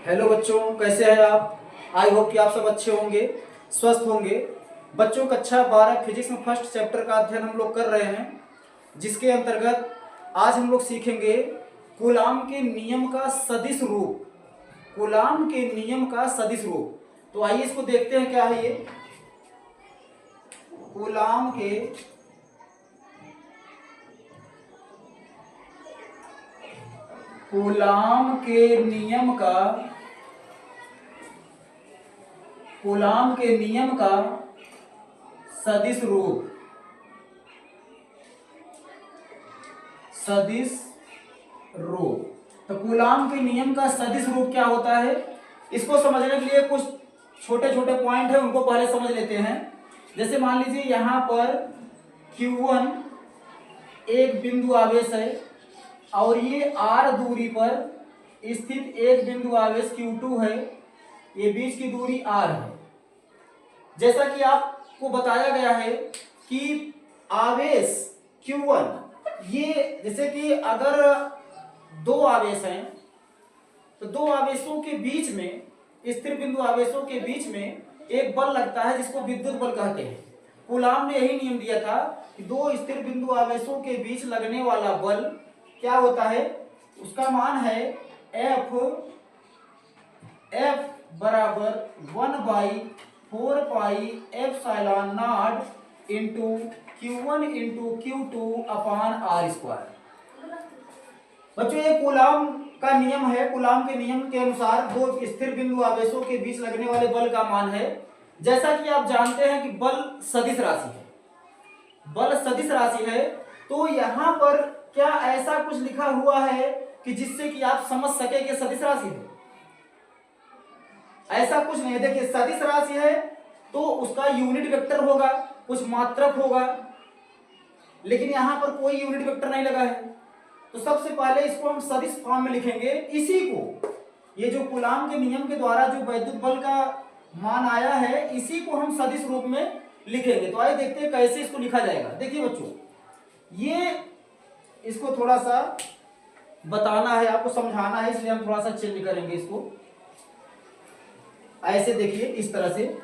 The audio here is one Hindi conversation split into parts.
हेलो बच्चों, कैसे हैं आप। आई होप कि आप सब अच्छे होंगे, स्वस्थ होंगे। बच्चों, कक्षा 12 फिजिक्स में फर्स्ट चैप्टर का अध्ययन हम लोग कर रहे हैं, जिसके अंतर्गत आज हम लोग सीखेंगे कूलाम के नियम का सदिश रूप। कूलाम के नियम का सदिश रूप। तो आइए इसको देखते हैं, क्या है ये कूलाम के कूलाम के नियम का कूलाम के नियम का सदिश रूप। सदिश रूप। तो कूलाम के नियम का सदिश रूप क्या होता है, इसको समझने के लिए कुछ छोटे छोटे पॉइंट है, उनको पहले समझ लेते हैं। जैसे मान लीजिए यहां पर Q1 एक बिंदु आवेश है और ये R दूरी पर स्थित एक बिंदु आवेश Q2 है। ये बीच की दूरी R है। जैसा कि आपको बताया गया है कि आवेश Q1, ये जैसे कि अगर दो आवेश हैं तो दो आवेशों के बीच में, स्थिर बिंदु आवेशों के बीच में एक बल लगता है जिसको विद्युत बल कहते हैं। कूलाम ने यही नियम दिया था कि दो स्थिर बिंदु आवेशों के बीच लगने वाला बल क्या होता है, उसका मान है F बराबर 1/4πε0 इंटू Q1 इंटू Q2 अपान R स्क्वायर। बच्चों, ये कूलाम का नियम है। कूलाम के नियम के अनुसार दो स्थिर बिंदु आवेशों के बीच लगने वाले बल का मान है। जैसा कि आप जानते हैं कि बल सदिश राशि है। बल सदिश राशि है, तो यहां पर क्या ऐसा कुछ लिखा हुआ है कि जिससे कि आप समझ सके कि सदिश राशि है? ऐसा कुछ नहीं है। देखिए, सदिश राशि है तो उसका यूनिट वेक्टर होगा, कुछ मात्रक होगा, लेकिन यहां पर कोई यूनिट वेक्टर नहीं लगा है। तो सबसे पहले इसको हम सदिश फॉर्म में लिखेंगे। इसी को, ये जो कूलाम के नियम के द्वारा जो वैद्युत बल का मान आया है, इसी को हम सदिश रूप में लिखेंगे। तो आइए देखते हैं कैसे इसको लिखा जाएगा। देखिए बच्चों, ये इसको थोड़ा सा बताना है, आपको समझाना है, इसलिए हम थोड़ा सा चेंज करेंगे इसको। ऐसे देखिए, इस तरह से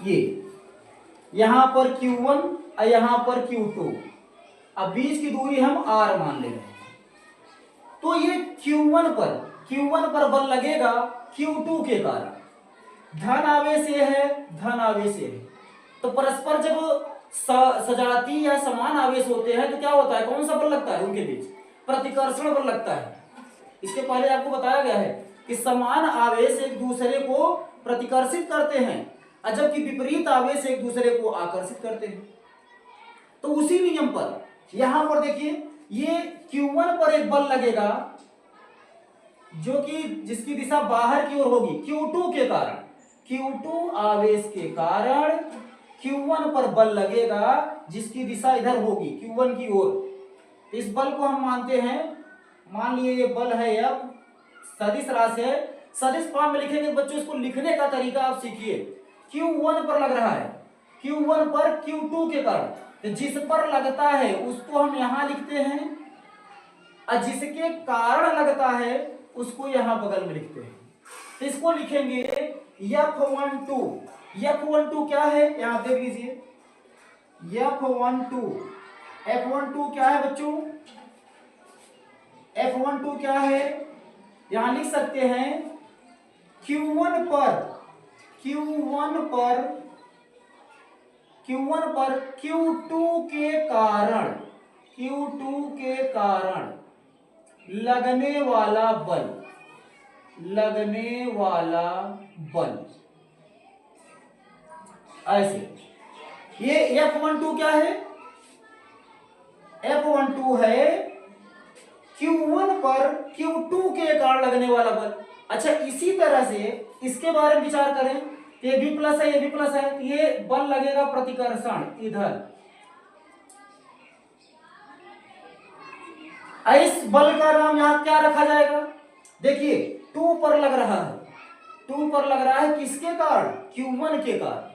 ये यहां पर Q1 और यहां पर Q2, अब बीच की दूरी हम R मान ले रहे हैं। तो ये Q1 पर बल लगेगा Q2 के कारण। धन आवेश ये है, धन आवेश ये है। तो परस्पर जब सजातीय या समान आवेश होते हैं तो क्या होता है, कौन सा बल लगता है उनके बीच? प्रतिकर्षण बल लगता है। इसके पहले आपको बताया गया है कि समान आवेश एक दूसरे को प्रतिकर्षित करते हैं, जबकि विपरीत आवेश एक दूसरे को आकर्षित करते हैं। तो उसी नियम पर यहां पर देखिए, ये Q1 पर एक बल लगेगा जो कि जिसकी दिशा बाहर की ओर होगी Q2 के कारण। Q2 आवेश के कारण Q1 पर बल लगेगा जिसकी दिशा इधर होगी, Q1 की ओर। इस बल को हम मानते हैं, मान लिए ये बल है, अब सदिश राशि है। सदिश फॉर्म में लिखेंगे बच्चों। इसको लिखने का तरीका आप सीखिए। Q1 पर लग रहा है, Q1 पर Q2 के कारण। तो जिस पर लगता है उसको हम यहां लिखते हैं, और जिसके कारण लगता है उसको यहां बगल में लिखते हैं। तो इसको लिखेंगे F12। F12 क्या है, यहां देख लीजिए। F12 क्या है बच्चों? F12 क्या है, यहां लिख सकते हैं Q1 पर Q2 के कारण लगने वाला बल। ऐसे ये F12 क्या है? F12 है Q1 पर Q2 के कारण लगने वाला बल। अच्छा, इसी तरह से इसके बारे में विचार करें। ये भी प्लस है, ये भी प्लस है, तो ये बल लगेगा प्रतिकर्षण इधर। इस बल का नाम यहां क्या रखा जाएगा? देखिए, 2 पर लग रहा है। 2 पर लग रहा है किसके कारण? Q1 के कारण।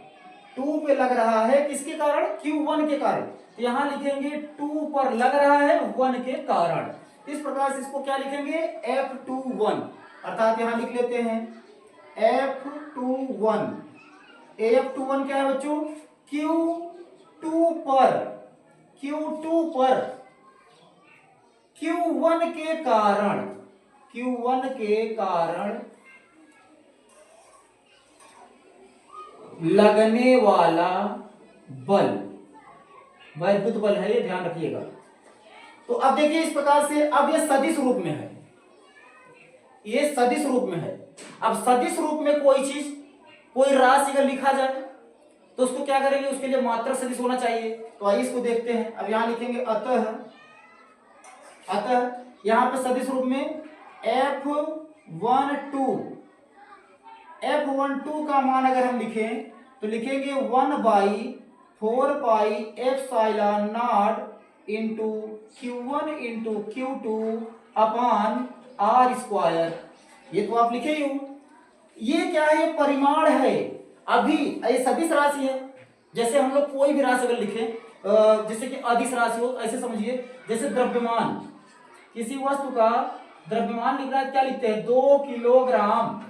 2 पे लग रहा है किसके कारण? Q1 के कारण। तो यहां लिखेंगे 2 पर लग रहा है 1 के कारण। इस प्रकार से इसको क्या लिखेंगे, F21, अर्थात यहां लिख लेते हैं F21। F21 क्या है बच्चों, Q2 पर Q1 के कारण लगने वाला बल, वैद्युत बल है, ये ध्यान रखिएगा। तो अब देखिए इस प्रकार से, अब ये सदिश रूप में है, ये सदिश रूप में है। अब सदिश रूप में कोई चीज, कोई राशि अगर लिखा जाए तो उसको क्या करेंगे, उसके लिए मात्रक सदिश होना चाहिए। तो आइए इसको देखते हैं। अब यहां लिखेंगे अतः यहां पे सदिश रूप में F12 का मान अगर हम लिखें तो लिखेंगे 1/4 pi into Q1 into Q2 upon R²। ये तो आप लिखे ही हो। ये क्या है, ये परिमाण है। अभी ये सदिश राशि है। जैसे हम लोग कोई भी राशि अगर लिखें, जैसे कि अदिश राशि हो, ऐसे समझिए जैसे द्रव्यमान, किसी वस्तु का द्रव्यमान लिख रहा है, क्या लिखते हैं, 2 किलोग्राम।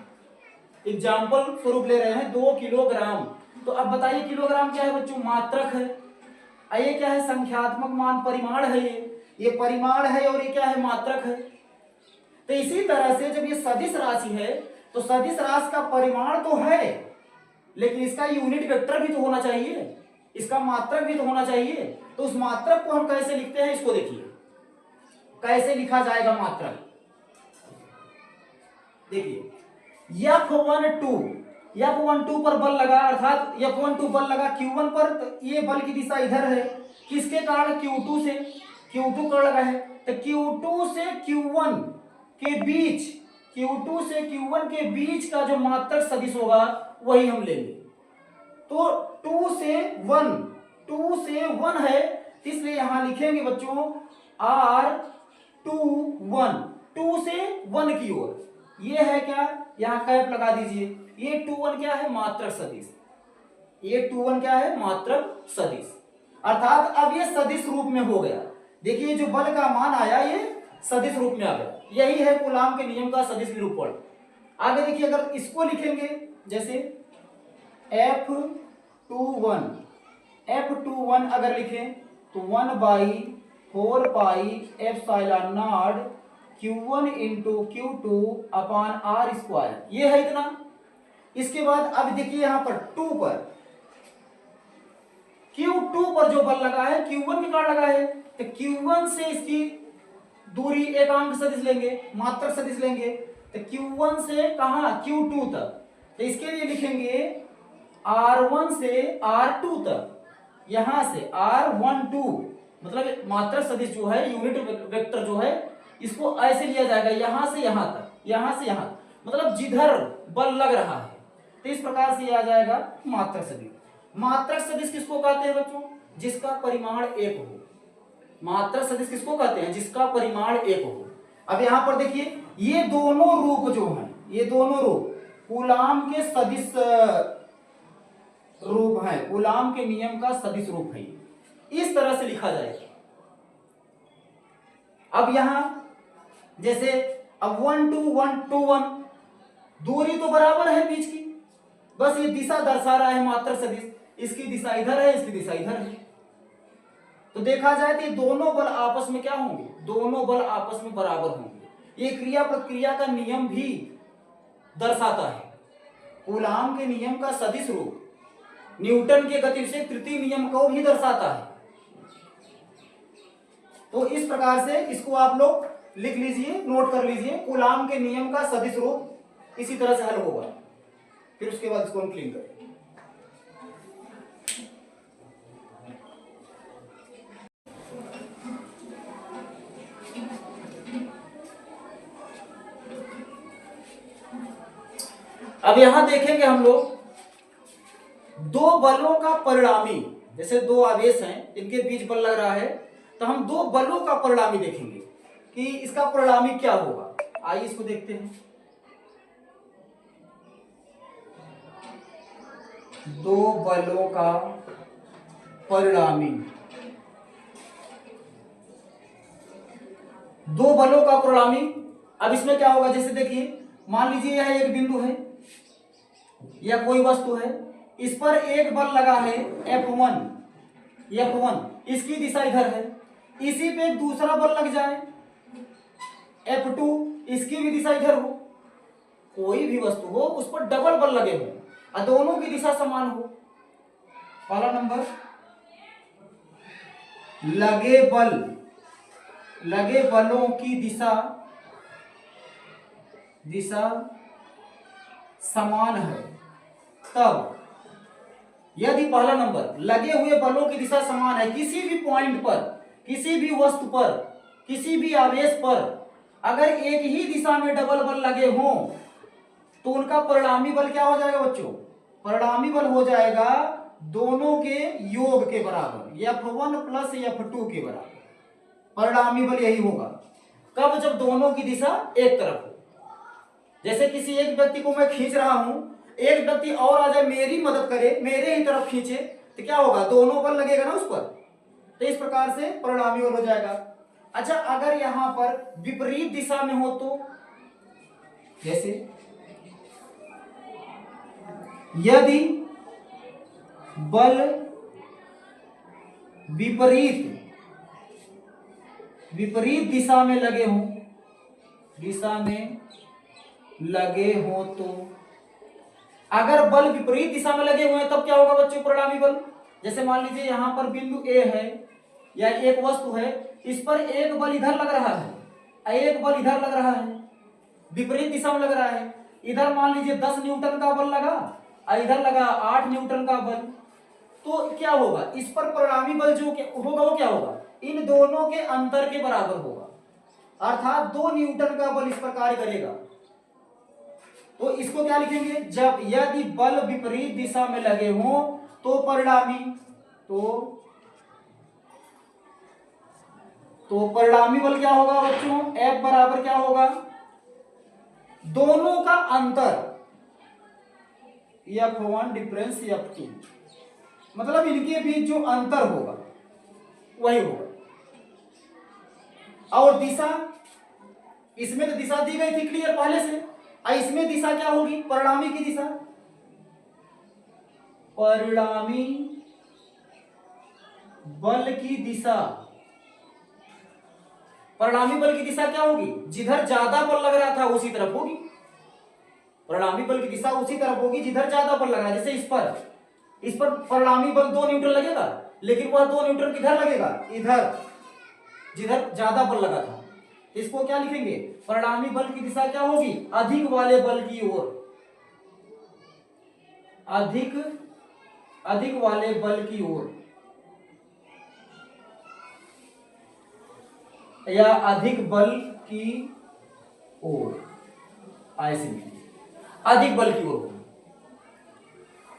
एग्जाम्पल स्वरूप ले रहे हैं 2 किलोग्राम। तो अब बताइए किलोग्राम क्या है बच्चों, मात्रक है। ये क्या है, संख्यात्मक मान, परिमाण है। ये परिमाण है और ये क्या है, मात्रक है। तो इसी तरह से जब ये सदिश राशि है तो सदिश राशि का परिमाण तो है, लेकिन इसका यूनिट वेक्टर भी तो होना चाहिए, इसका मात्रक भी तो होना चाहिए। तो उस मात्रक को हम कैसे लिखते हैं, इसको देखिए कैसे लिखा जाएगा मात्रक। देखिए F12 पर बल लगा, अर्थात F12 बल लगा Q1 पर, तो ये बल की दिशा इधर है, किसके कारण, Q2 से। Q2 कर लगा है, तो Q2 से Q1 के बीच का जो मात्रक सदिश होगा वही हम लेंगे। तो 2 से 1 है, इसलिए यहां लिखेंगे बच्चों R21, 2 से 1 की ओर। ये है क्या, यहां कैप लगा दीजिए। ये 21 क्या है, मात्रक सदिश। ये 21 क्या है, मात्रक सदिश। अर्थात अब ये सदिश रूप में हो गया। देखिए जो बल का मान आया ये सदिश रूप में आ गया। यही है कूलाम के नियम का सदिश निरूपण। आगे देखिए, अगर इसको लिखेंगे जैसे F21 अगर लिखें तो 1/4 pi epsilon not Q1 into Q2 upon R², ये है इतना। इसके बाद अब देखिए यहां पर Q2 पर जो बल लगा है Q1 के कारण लगा है, तो Q1 से इसकी दूरी एकांक सदिश लेंगे, मात्रक सदिश लेंगे। तो Q1 से कहां, Q2 तक, तो इसके लिए लिखेंगे R1 से R2 तक। यहां से R12 मतलब मात्रक सदिश जो है, यूनिट वेक्टर जो है, इसको ऐसे लिया जाएगा, यहां से यहां तक, यहां से यहां, मतलब जिधर बल लग रहा है। तो इस प्रकार से आ जाएगा मात्रक सदिश। मात्रक सदिश किसको कहते हैं बच्चों, जिसका परिमाण 1 हो। मात्रक सदिश किसको कहते हैं, जिसका परिमाण 1 हो। अब यहां पर देखिए ये दोनों रूप जो हैं, ये दोनों रूप कूलाम के सदिश रूप है, कूलाम के नियम का सदिश रूप है। इस तरह से लिखा जाएगा। अब यहां जैसे अब 1 2 1 2 1, दूरी तो बराबर है बीच की, बस ये दिशा दर्शा रहा है मात्रक सदिश। इसकी दिशा इधर है, इसकी दिशा इधर है। तो देखा जाए तो ये दोनों बल आपस में क्या होंगे, दोनों बल आपस में बराबर होंगे। ये क्रिया प्रतिक्रिया का नियम भी दर्शाता है। कूलाम के नियम का सदिश रूप न्यूटन के गति से तृतीय नियम को भी दर्शाता है। तो इस प्रकार से इसको आप लोग लिख लीजिए, नोट कर लीजिए। कूलाम के नियम का सदिश रूप इसी तरह से हल होगा। फिर उसके बाद इसको हम क्लीन करेंगे। अब यहां देखेंगे हम लोग दो बलों का परिणामी, जैसे दो आवेश हैं, इनके बीच बल लग रहा है, तो हम दो बलों का परिणामी देखेंगे कि इसका परिणामी क्या होगा। आइए इसको देखते हैं। दो बलों का परिणामी, दो बलों का परिणामी। अब इसमें क्या होगा, जैसे देखिए मान लीजिए यह एक बिंदु है या कोई वस्तु है, इस पर एक बल लगा है F1, इसकी दिशा इधर है। इसी पे एक दूसरा बल लग जाए F2, इसकी भी दिशा इधर हो। कोई भी वस्तु हो उस पर डबल बल लगे हो और दोनों की दिशा समान हो। पहला नंबर, लगे बलों की दिशा समान है। तब यदि पहला नंबर, लगे हुए बलों की दिशा समान है, किसी भी पॉइंट पर, किसी भी वस्तु पर, किसी भी आवेश पर अगर एक ही दिशा में डबल बल लगे हों तो उनका परिणामी बल क्या हो जाएगा बच्चों? परिणामी बल हो जाएगा दोनों के योग के बराबर, F1 प्लस F2 के बराबर। परिणामी बल यही होगा। कब? जब दोनों की दिशा एक तरफ हो। जैसे किसी एक व्यक्ति को मैं खींच रहा हूं, एक व्यक्ति और आ जाए मेरी मदद करे, मेरे ही तरफ खींचे, तो क्या होगा? दोनों बल लगेगा ना उस पर। तो इस प्रकार से परिणामी बल हो जाएगा। अच्छा, अगर यहां पर विपरीत दिशा में हो तो, जैसे यदि बल विपरीत दिशा में लगे हो तो, अगर बल विपरीत दिशा में लगे हुए हैं तब क्या होगा बच्चों? परिणामी बल। जैसे मान लीजिए यहां पर बिंदु ए है या एक वस्तु है, इस पर एक बल इधर लग रहा है, एक बल इधर लग रहा है, विपरीत दिशा में लग रहा है। इधर मान लीजिए 10 न्यूटन का बल लगा और इधर लगा 8 न्यूटन का बल, तो क्या होगा? इस पर परिणामी बल जो होगा वो क्या होगा? इन दोनों के अंतर के बराबर होगा। अर्थात 2 न्यूटन का बल इस पर कार्य करेगा। तो इसको क्या लिखेंगे? जब यदि बल विपरीत दिशा में लगे हों तो परिणामी, तो परिणामी बल क्या होगा बच्चों? F बराबर क्या होगा? दोनों का अंतर, F1 डिफरेंस F2, मतलब इनके बीच जो अंतर होगा वही होगा। और दिशा, इसमें तो दिशा दी गई थी क्लियर पहले से, इसमें दिशा क्या होगी? परिणामी की दिशा। परिणामी बल की दिशा, परिणामी बल की दिशा क्या होगी? जिधर ज्यादा बल लग रहा था उसी तरफ होगी। परिणामी बल की दिशा उसी तरफ होगी जिधर ज्यादा बल लग रहा है। जैसे इस पर परिणामी बल 2 न्यूटन लगेगा, लेकिन वह 2 न्यूटन किधर लगेगा? इधर, जिधर ज्यादा बल लगा था। इसको क्या लिखेंगे? परिणामी बल की दिशा क्या होगी? अधिक वाले बल की ओर, अधिक वाले बल की ओर, या अधिक बल की ओर, ऐसे अधिक बल की ओर।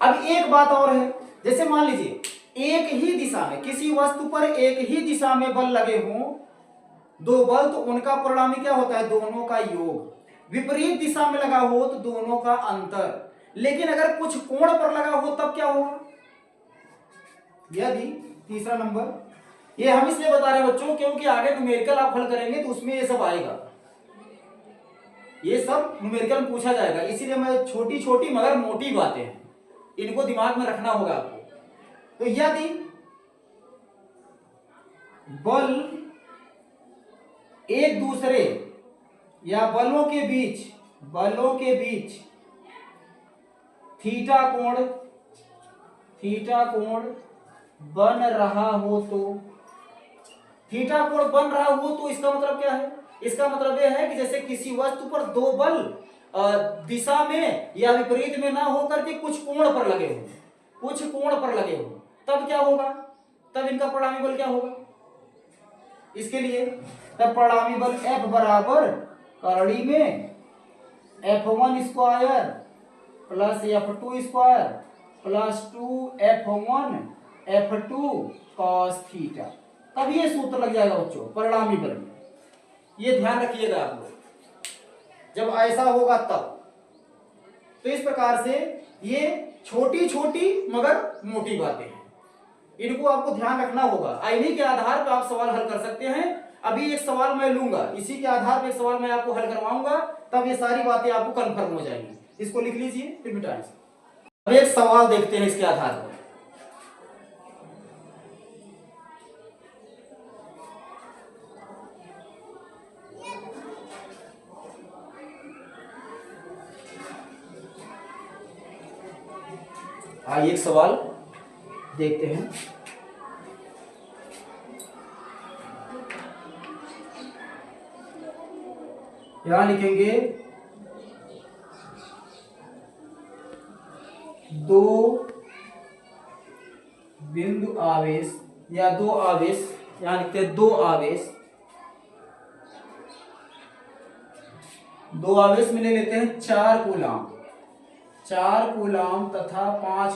अब एक बात और है, जैसे मान लीजिए एक ही दिशा में, किसी वस्तु पर एक ही दिशा में बल लगे हों, 2 बल, तो उनका परिणामी क्या होता है? दोनों का योग। विपरीत दिशा में लगा हो तो दोनों का अंतर। लेकिन अगर कुछ कोण पर लगा हो तब क्या होगा? यदि तीसरा नंबर, ये हम इसलिए बता रहे हैं बच्चों क्योंकि आगे न्यूमेरिकल आप हल करेंगे तो उसमें ये सब आएगा, ये सब न्यूमेरिकल में पूछा जाएगा। इसीलिए मैं छोटी छोटी मगर मोटी बातें हैं, इनको दिमाग में रखना होगा आपको। तो यदि बल एक दूसरे या बलों के बीच थीटा कोण बन रहा हो तो, थीटा कोण बन रहा हो तो इसका मतलब क्या है? इसका मतलब यह है कि जैसे किसी वस्तु पर 2 बल दिशा में या विपरीत में ना होकर के कुछ कोण पर लगे हो, तब क्या होगा? तब इनका परिणामी बल क्या होगा? इसके लिए तब परिणामी बल F बराबर करड़ी में F1 square plus F2 square plus 2F1 F2 cos theta. तब ये सूत्र लग जाएगा बच्चों परिणामी बल में। ये ध्यान रखिएगा आप लोग, जब ऐसा होगा तब। तो इस प्रकार से ये छोटी छोटी मगर मोटी बातें हैं, इनको आपको ध्यान रखना होगा। इन्हीं के आधार पर आप सवाल हल कर सकते हैं। अभी एक सवाल मैं लूंगा, इसी के आधार पर एक सवाल मैं आपको हल करवाऊंगा, तब ये सारी बातें आपको कंफर्म हो जाएंगी। इसको लिख लीजिए फिर मिटाएं। अब एक सवाल देखते हैं इसके आधार पर। आइए एक सवाल देखते हैं। यहां लिखेंगे दो बिंदु आवेश या दो आवेश, यहां लिखते हैं दो आवेश, दो आवेश में ले लेते हैं 4 कूलाम, 4 कूलाम तथा 5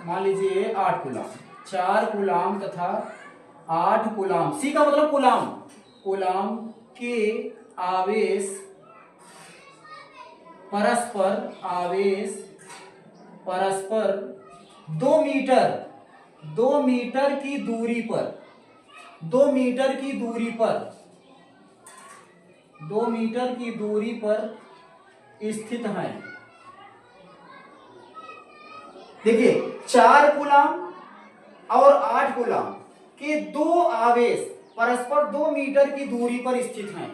मान लीजिए 8 कूलाम, 4 कूलाम तथा 8 कूलाम, सी का मतलब कूलाम, कूलाम के आवेश परस्पर, आवेश परस्पर 2 मीटर, 2 मीटर की दूरी पर, 2 मीटर की दूरी पर, 2 मीटर की दूरी पर स्थित है। देखिए 4 कूलाम और 8 कूलाम के दो आवेश परस्पर 2 मीटर की दूरी पर स्थित हैं।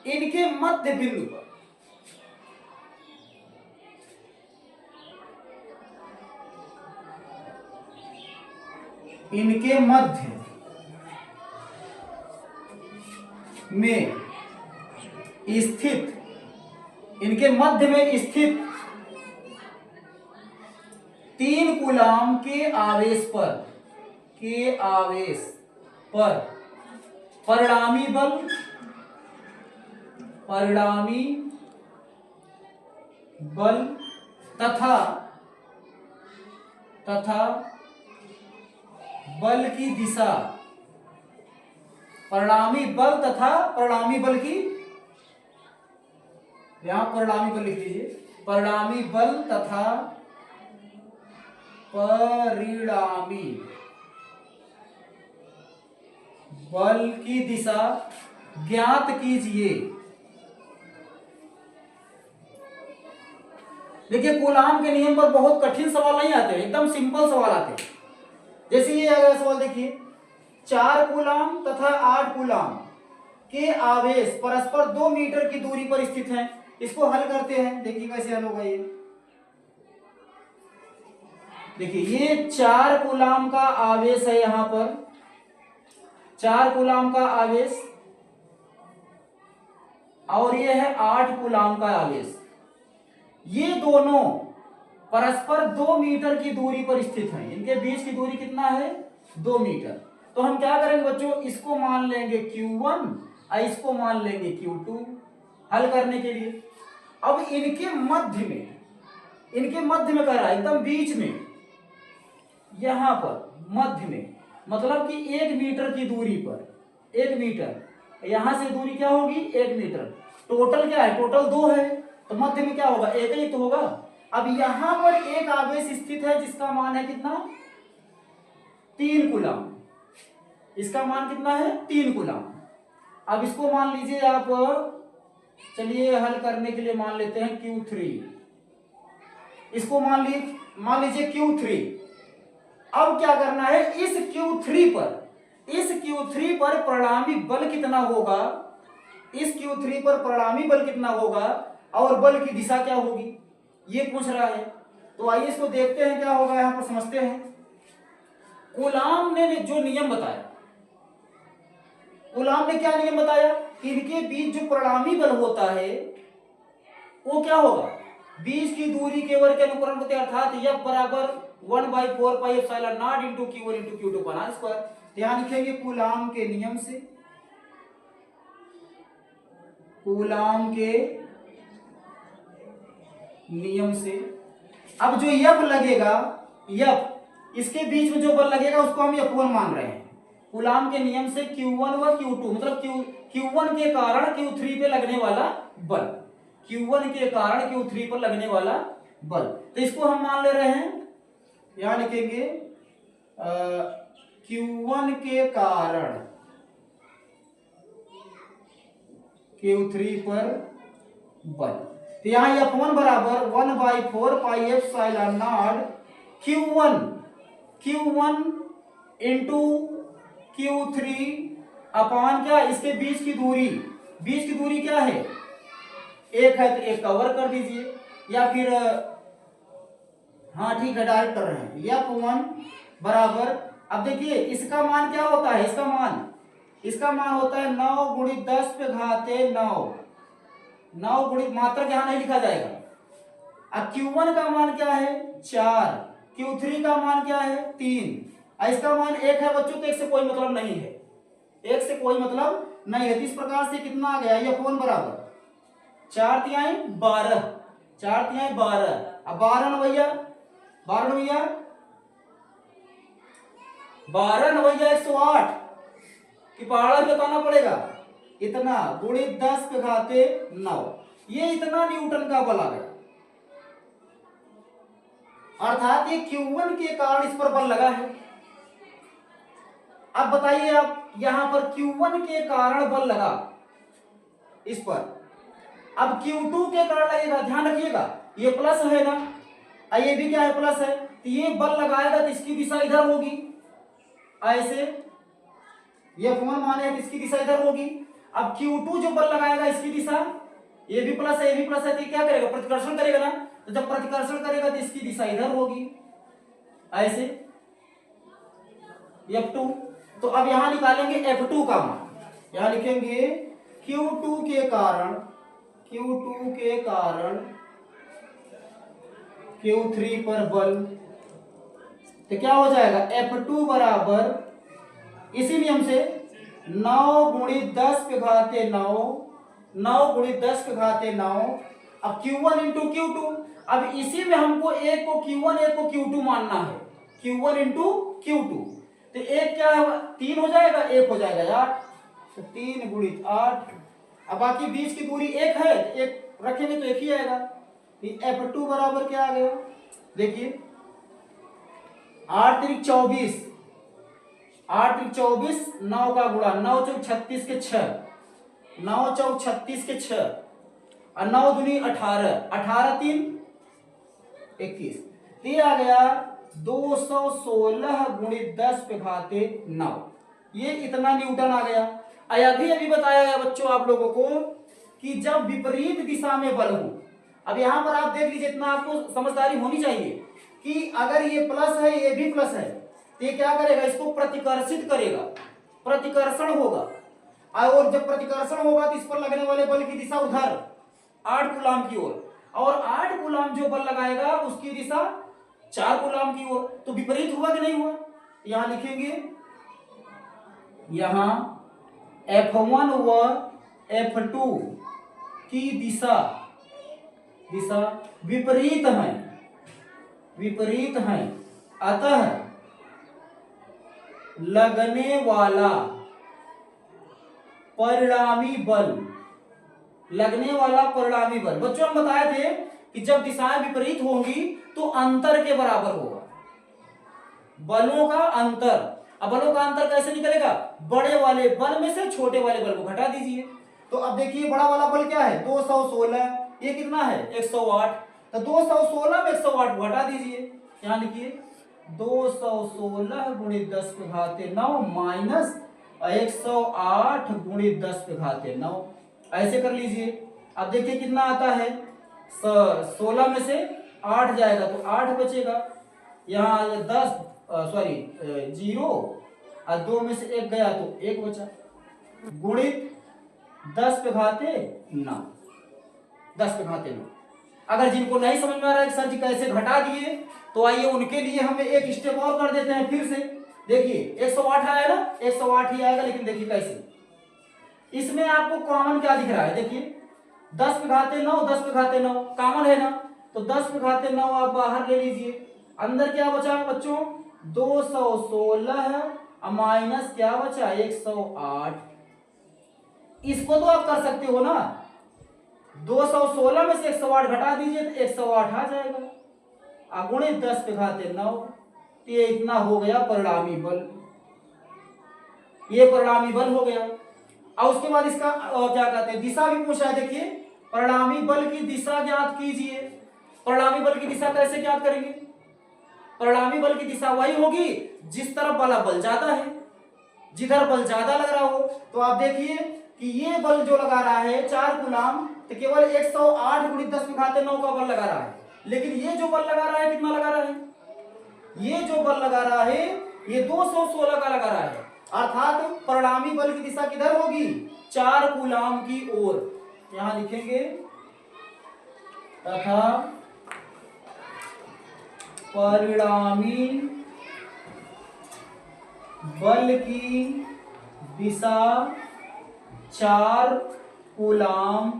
इनके मध्य बिंदु पर, इनके मध्य में स्थित, इनके मध्य में स्थित 3 कूलाम के आवेश पर, के आवेश पर परिणामी बल, परिणामी बल तथा बल की दिशा, परिणामी बल तथा परिणामी बल की, यहां परिणामी बल लिख लीजिए, परिणामी बल तथा परिणामी बल की दिशा ज्ञात कीजिए। देखिए कूलाम के नियम पर बहुत कठिन सवाल नहीं आते, एकदम सिंपल सवाल आते हैं। जैसे ये अगला सवाल देखिए, 4 कूलाम तथा 8 कूलाम के आवेश परस्पर 2 मीटर की दूरी पर स्थित हैं। इसको हल करते हैं, देखिए कैसे हल होगा ये। देखिए ये 4 कूलाम का आवेश है, यहां पर 4 कूलाम का आवेश, और ये है 8 कूलाम का आवेश। ये दोनों परस्पर 2 मीटर की दूरी पर स्थित हैं। इनके बीच की दूरी कितना है? 2 मीटर। तो हम क्या करेंगे बच्चों, इसको मान लेंगे Q1 और इसको मान लेंगे Q2 हल करने के लिए। अब इनके मध्य में, इनके मध्य में कह रहा है एकदम बीच में, यहां पर मध्य में, मतलब कि 1 मीटर की दूरी पर, 1 मीटर, यहां से दूरी क्या होगी? 1 मीटर। टोटल क्या है? टोटल 2 है, तो मध्य में क्या होगा? 1 ही तो होगा। अब यहां पर एक आवेश स्थित है जिसका मान है कितना? 3 कूलाम। इसका मान कितना है? 3 कूलाम। अब इसको मान लीजिए आप, चलिए हल करने के लिए मान लेते हैं Q3। इसको मान लीजिए Q3। अब क्या करना है, इस Q3 पर, इस Q3 पर परिणामी बल कितना होगा, इस Q3 पर परिणामी बल कितना होगा और बल की दिशा क्या होगी, ये पूछ रहा है। तो आइए इसको देखते हैं क्या होगा, यहां पर समझते हैं। कूलाम ने जो नियम बताया, कूलाम ने क्या नियम बताया, इनके बीच जो परिणामी बल होता है वो क्या होगा? बीच की दूरी के वर्ग के अनुकरण होते हैं, अर्थात F बराबर 1/4 pi epsilon not into Q1 into Q2 का होल स्क्वायर। यहां लिखेंगे कूलाम के नियम से, कूलाम के नियम से। अब जो F लगेगा, F इसके बीच में जो बल लगेगा उसको हम F1 मान रहे हैं। कूलाम के नियम से Q1 व Q2 मतलब Q1 के कारण Q3 पे लगने वाला बल, Q1 के कारण Q3 पर लगने वाला बल, तो इसको हम मान ले रहे हैं। यहां लिखेंगे Q1 के कारण Q3 पर बल। तो यहाँ F1 बराबर 1/4 pi epsilon not Q1 into Q3 अपान क्या, इसके बीच की दूरी क्या है, एक है, तो एक कवर कर दीजिए, या फिर हाँ ठीक है डायरेक्ट कर रहे हैं। F1 बराबर, अब देखिए इसका मान क्या होता है, इसका मान होता है 9 गुणित 10 पे घाते 9 गुणित, मात्रक यहाँ नहीं लिखा जाएगा। अब Q1 का मान क्या है 4, Q3 का मान क्या है 3, इसका मान 1 है बच्चों, तो 1 से कोई मतलब नहीं है, 1 से कोई मतलब नहीं है। तो इस प्रकार से कितना आ गया, F1 बराबर 4 तिहाई 12, 4 तिहाई 12, अब 12 नवैया 108 कि पहाड़ा भी बताना पड़ेगा, इतना गुणित 10 पे घाते 9, ये इतना न्यूटन का बल आ गया। अर्थात ये Q1 के कारण इस पर बल लगा है। अब बताइए, आप यहां पर Q1 के कारण बल लगा इस पर, अब Q2 के कारण लगेगा, ध्यान रखिएगा ये प्लस है ना, ये भी क्या है प्लस है, तो ये बल लगाएगा तो इसकी दिशा इधर होगी, ऐसे ये F1 माने है तो इसकी दिशा इधर होगी। अब Q2 जो बल लगाएगा इसकी दिशा, ये भी प्लस है तो ये क्या करेगा, प्रतिकर्षण करेगा ना, तो जब प्रतिकर्षण करेगा तो इसकी दिशा इधर होगी, ऐसे F2। तो अब यहां निकालेंगे F2 का मान, यहां लिखेंगे Q2 के कारण Q3 पर बल, तो क्या हो जाएगा F2 बराबर इसी नियम से 9 गुणित 10 पे घाते 9 गुणित 10 पे घाते 9, अब Q1 इंटू Q2, अब इसी में हमको एक को Q1 एक को Q2 मानना है, Q1 इंटू Q2, तो एक क्या है 3 हो जाएगा, एक हो जाएगा 8, तो 3 गुणित 8, अब बाकी बीच की दूरी एक है, एक रखेंगे तो एक ही आएगा। F2 बराबर क्या आ गया, देखिए 8 त्रिक 24, 9 का गुणा 9 चौक 36 के 6, 9 चौक 36 के 6 और 9 दूनी 18, 18 3 21, ये आ गया 216 गुणित 10 पे घाते 9, ये इतना न्यूटन आ गया। अभी बताया गया बच्चों आप लोगों को कि जब विपरीत दिशा में बल हो, अब यहां पर आप देख लीजिए, इतना आपको समझदारी होनी चाहिए कि अगर ये प्लस है ये भी प्लस है, तो ये क्या करेगा, इसको प्रतिकर्षित करेगा, प्रतिकर्षण होगा, और जब प्रतिकर्षण होगा तो इस पर लगने वाले बल की दिशा उधर 8 कूलाम की ओर, और 8 कूलाम जो बल लगाएगा उसकी दिशा 4 कूलाम की ओर, तो विपरीत हुआ कि नहीं हुआ। यहां लिखेंगे, यहां F1 व F2 की दिशा विपरीत है, अतः लगने वाला परिणामी बल, बच्चों हम बताए थे कि जब दिशाएं विपरीत होंगी तो अंतर के बराबर होगा, बलों का अंतर। अब बलों का अंतर कैसे निकलेगा, बड़े वाले बल में से छोटे वाले बल को घटा दीजिए। तो अब देखिए बड़ा वाला बल क्या है 216, ये कितना है 108, तो 216 में 108 को घटा दीजिए, यहां लिखिए 216 गुणित 10 पे घाते 9 माइनस 108 गुणित 10 पे घाते 9, ऐसे कर लीजिए। अब देखिए कितना आता है, 16 में से 8 जाएगा तो 8 बचेगा, यहाँ 0 और 2 में से 1 गया तो 1 बचा, गुणित 10 पे घाते 9, 10 पे घाते 9। अगर जिनको नहीं समझ में आ रहा है सर जी कैसे घटा दिए, तो आइए उनके लिए हम एक स्टेप और कर देते हैं फिर से। देखिए 108 आया ना, 108 ही आएगा, लेकिन देखिए कैसे, इसमें आपको कॉमन क्या दिख रहा है, देखिए 10 पे घाते 9, 10 पे घाते 9 कॉमन है ना, तो 10 पे घाते 9 आप बाहर ले लीजिए, अंदर क्या बचा बच्चों 216 माइनस क्या बचा 108, इसको तो आप कर सकते हो ना, 216 में से 108 घटा दीजिए तो 108 आ जाएगा, गुणित 10 पे घाते 9, तो ये इतना हो गया परिणामी बल, ये परिणामी बल हो गया। और उसके बाद इसका क्या कहते हैं दिशा भी पूछा है। देखिए परिणामी बल की दिशा ज्ञात कीजिए। परिणामी बल की दिशा कैसे ज्ञात करेंगे? परिणामी बल की दिशा वही होगी जिस तरफ वाला बल ज्यादा है, जिधर बल ज्यादा लग रहा हो। तो आप देखिए कि ये बल जो लगा रहा है 4 कूलम, तो केवल 108 × 10⁹ का बल लगा रहा है। लेकिन ये जो बल लगा रहा है कितना लगा रहा है? ये जो बल लगा रहा है ये 216 का लगा रहा है। अर्थात परिणामी बल की दिशा किधर होगी? 4 कूलम की ओर। यहां लिखेंगे तथा परिणामी बल की दिशा 4 कूलम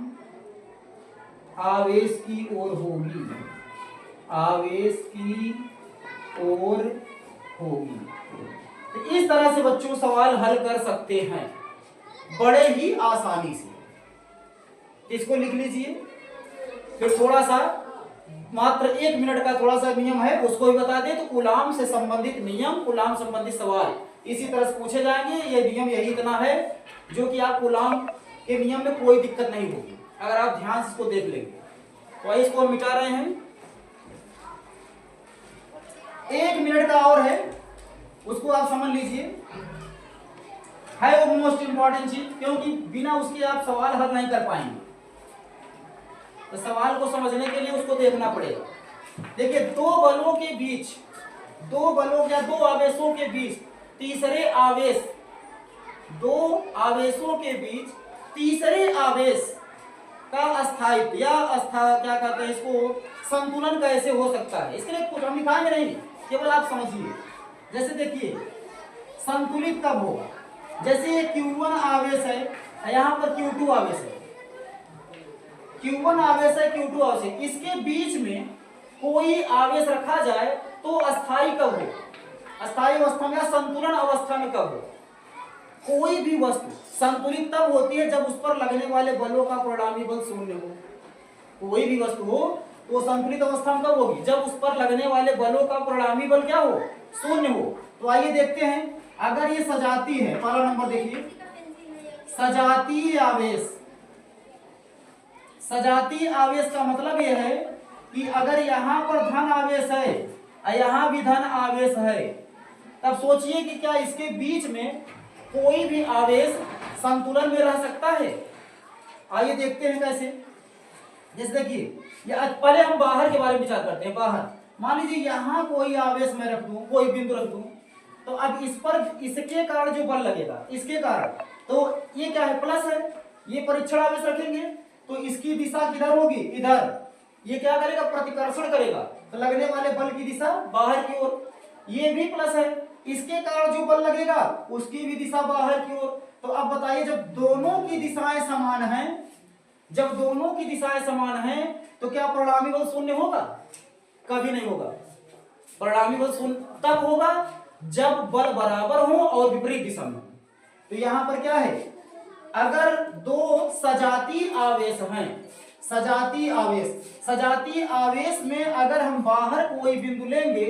आवेश की ओर होगी, आवेश की ओर होगी। तो इस तरह से बच्चों सवाल हल कर सकते हैं बड़े ही आसानी से। इसको लिख लीजिए। फिर थोड़ा सा मात्र 1 मिनट का थोड़ा सा नियम है उसको भी बता दे। तो कूलम से संबंधित नियम, कूलम संबंधित सवाल इसी तरह से पूछे जाएंगे। ये नियम यही इतना है जो कि आप कूलम के नियम में कोई दिक्कत नहीं होगी अगर आप ध्यान से इसको देख लेंगे। तो इसको हम मिटा रहे हैं। 1 मिनट का और है, उसको आप समझ लीजिए। है वो मोस्ट इंपॉर्टेंट चीज, क्योंकि बिना उसके आप सवाल हल नहीं कर पाएंगे। तो सवाल को समझने के लिए उसको देखना पड़ेगा। देखिए दो बलों के बीच, दो बलों या दो आवेशों के बीच तीसरे आवेश, दो आवेशों के बीच तीसरे आवेश का स्थायित्व या क्या कहते हैं इसको, संतुलन कैसे हो सकता है? इसके लिए कुछ हम लिखाएंगे नहीं, केवल आप समझिए। जैसे देखिए संतुलित कब होगा? जैसे ये Q1 आवेश है, यहाँ पर Q2 आवेश है, Q1 आवेश है, Q2 आवेश है, इसके बीच में कोई आवेश रखा जाए तो अस्थायी कब हो? अस्थायी अवस्था में या संतुलन अवस्था में कब हो? कोई भी वस्तु संतुलित तब होती है जब उस पर लगने वाले बलों का परिणामी बल शून्य हो। कोई भी वस्तु हो तो संतुलित अवस्था में कब होगी? जब उस पर लगने वाले बलों का परिणामी बल क्या हो? शून्य हो। तो आइए देखते हैं, अगर ये सजाती है, पहला नंबर देखिए, सजातीय आवेश। सजातीय आवेश का मतलब यह है कि अगर यहां पर धन आवेश है और यहां भी धन आवेश है, तब सोचिए कि क्या इसके बीच में कोई भी आवेश संतुलन में रह सकता है? आइए देखते हैं कैसे। जैसे देखिए, पहले हम बाहर के बारे में विचार करते हैं। बाहर मान लीजिए यहां कोई आवेश मैं रख दूं, कोई बिंदु रख दूं, तो अब इस पर इसके कारण जो बल लगेगा, इसके कारण, तो ये क्या है? प्लस है। ये परीक्षण आवेश रखेंगे तो इसकी दिशा किधर होगी? इधर। ये क्या करेगा? प्रतिकर्षण करेगा, तो लगने वाले बल की दिशा बाहर की ओर। ये भी प्लस है, इसके कारण जो बल लगेगा उसकी भी दिशा बाहर की ओर। तो अब बताइए, जब दोनों की दिशाएं समान हैं, जब दोनों की दिशाएं समान हैं, तो क्या परिणामी बल शून्य होगा? कभी नहीं होगा। परिणामी बल शून्य तब होगा जब बल बराबर हो और विपरीत दिशा में। तो यहां पर क्या है? अगर दो सजातीय आवेश हैं, सजातीय आवेश, सजातीय आवेश में अगर हम बाहर कोई बिंदु लेंगे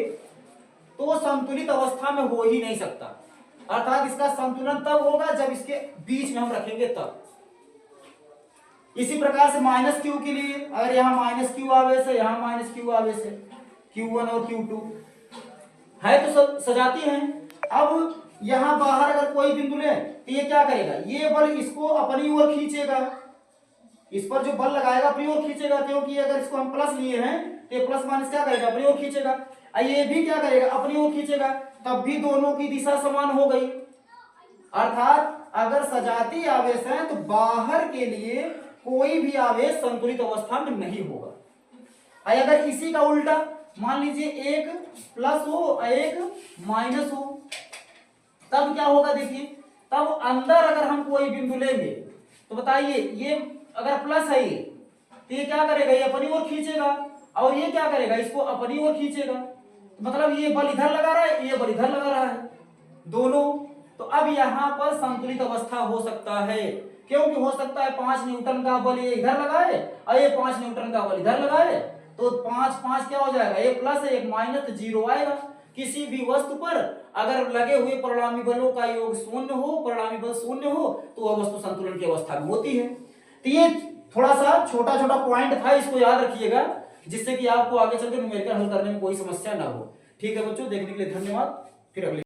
तो संतुलित अवस्था में हो ही नहीं सकता। अर्थात इसका संतुलन तब होगा जब इसके बीच में हम रखेंगे तब। इसी प्रकार से -Q के लिए, अगर यहाँ -Q आवेश है, यहाँ -Q आवेश है, Q1 और Q2 है तो सजाती हैं। अब यहाँ बाहर अगर कोई बिंदु ले तो ये क्या करेगा? ये बल इसको अपनी ओर खींचेगा, इस पर जो बल लगाएगा अपनी ओर खींचेगा, क्योंकि अगर इसको हम प्लस लिए हैं तो ये प्लस माइनस क्या करेगा? अपनी ओर खींचेगा। ये भी क्या करेगा? अपनी ओर खींचेगा। तब भी दोनों की दिशा समान हो गई। अर्थात अगर सजातीय आवेश है तो बाहर के लिए कोई भी आवेश संतुलित अवस्था में नहीं होगा। अगर इसी का उल्टा मान लीजिए एक प्लस हो और एक माइनस हो, तब क्या होगा? देखिए, तब अंदर अगर हम कोई बिंदु लेंगे तो बताइए, ये अगर प्लस है ये, तो ये क्या करेगा? ये अपनी ओर खींचेगा, और ये क्या करेगा? इसको अपनी ओर खींचेगा। मतलब ये बल इधर लगा रहा है, ये बल इधर लगा रहा है, दोनों। तो अब यहाँ पर संतुलित अवस्था हो सकता है, क्योंकि हो सकता है 5 न्यूटन का बल ये इधर लगाए और ये 5 न्यूटन का बल इधर लगाए, तो 5 5 क्या हो जाएगा? एक प्लस है एक माइनस, तो 0 आएगा। किसी भी वस्तु पर अगर लगे हुए परिणामी बलों का योग शून्य हो, परिणामी बल शून्य हो, तो वह वस्तु संतुलन की अवस्था में होती है। तो ये थोड़ा सा छोटा छोटा पॉइंट था, इसको याद रखिएगा, जिससे कि आपको आगे चलकर न्यूमेरिकल हल करने में कोई समस्या ना हो। ठीक है बच्चों, देखने के लिए धन्यवाद। फिर अगले